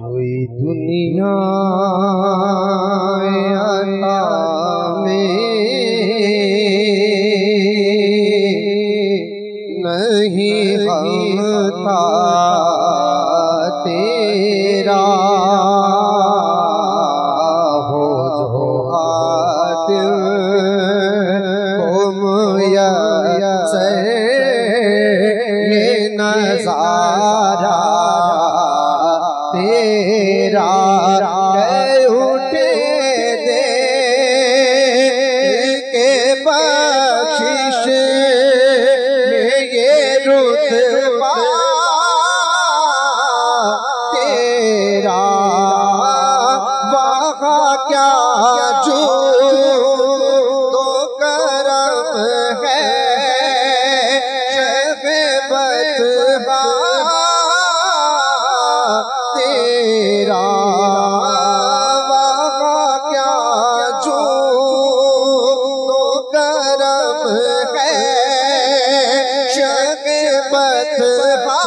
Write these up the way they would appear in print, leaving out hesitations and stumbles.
کوئی دنیا عطا میں نہیں غمتا تیرا ہو جو حاتم کو میسر یہ نظارہ تیرا کہ اٹھے دے کے بخشش میں یہ رتبہ تیرا وہاں کیا جو تو کرم ہے شیخ بطحہ تیرا وہاں کیا جو تو کرم ہے شیخ بطحہ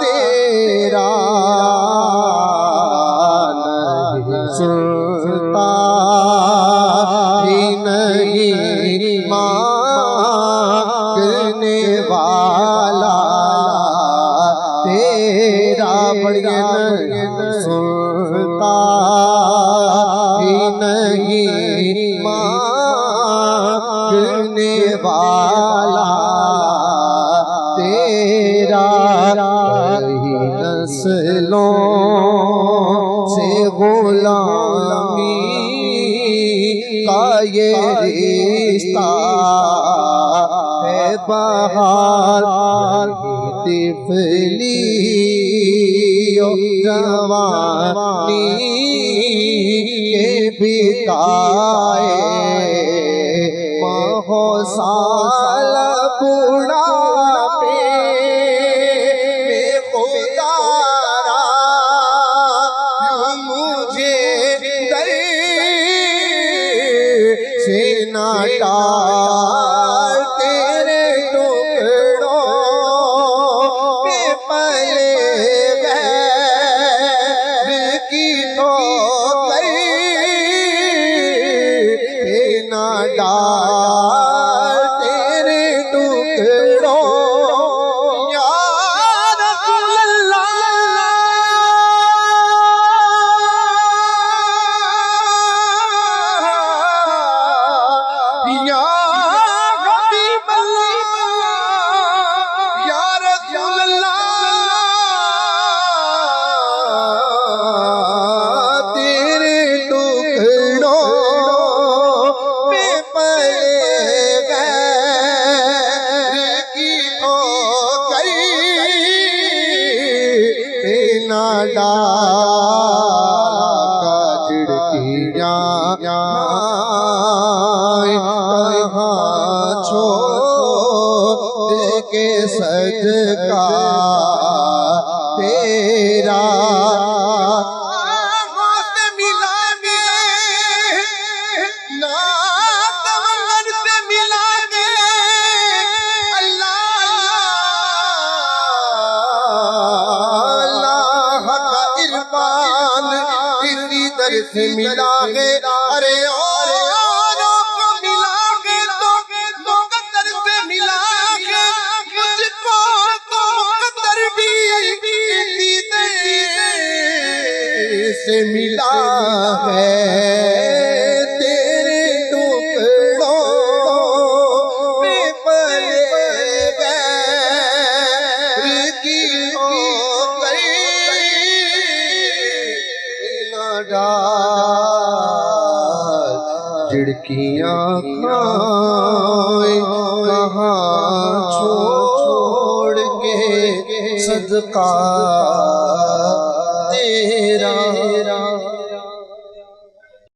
تیرا نہیں سنتا ہی نہیں مانگنے والا تیرا نہیں سنتا ہی نہیں مانگنے والا تیرا نسلوں سے غلامی کا یہ رشتہ ہے بہار طفلی جوانی کے بتائے ماہو سال بڑھاپے میں خدا را مجھے در سے نہ ڈال تیرے ٹکڑوں پہ پلے غیر کی ٹھوکر نہ ڈال تیرے ٹکڑوں یا رسول اللہ یا حبیب اللہ یا رسول اللہ تیرے ٹکڑوں پہ پلے غیر کی ٹھوکر نہ ڈال کھڑکیاں کہاں چھوڑ کے صدقہ تیرا آنکھوں سے ملا گے ناظر سے ملا گے اللہ اللہ کا عرفان اسی در سے ملا گے ارے اوروں کو ملا گے تو مقدر سے ملا گے مجھ کو تو مقدر بھی اسی در سے ملا ہے تیرے ٹکڑوں پہ پلے غیر کی ٹھوکر نہ ڈال کھڑکیاں کہاں چھوڑ کے صدقہ تیرا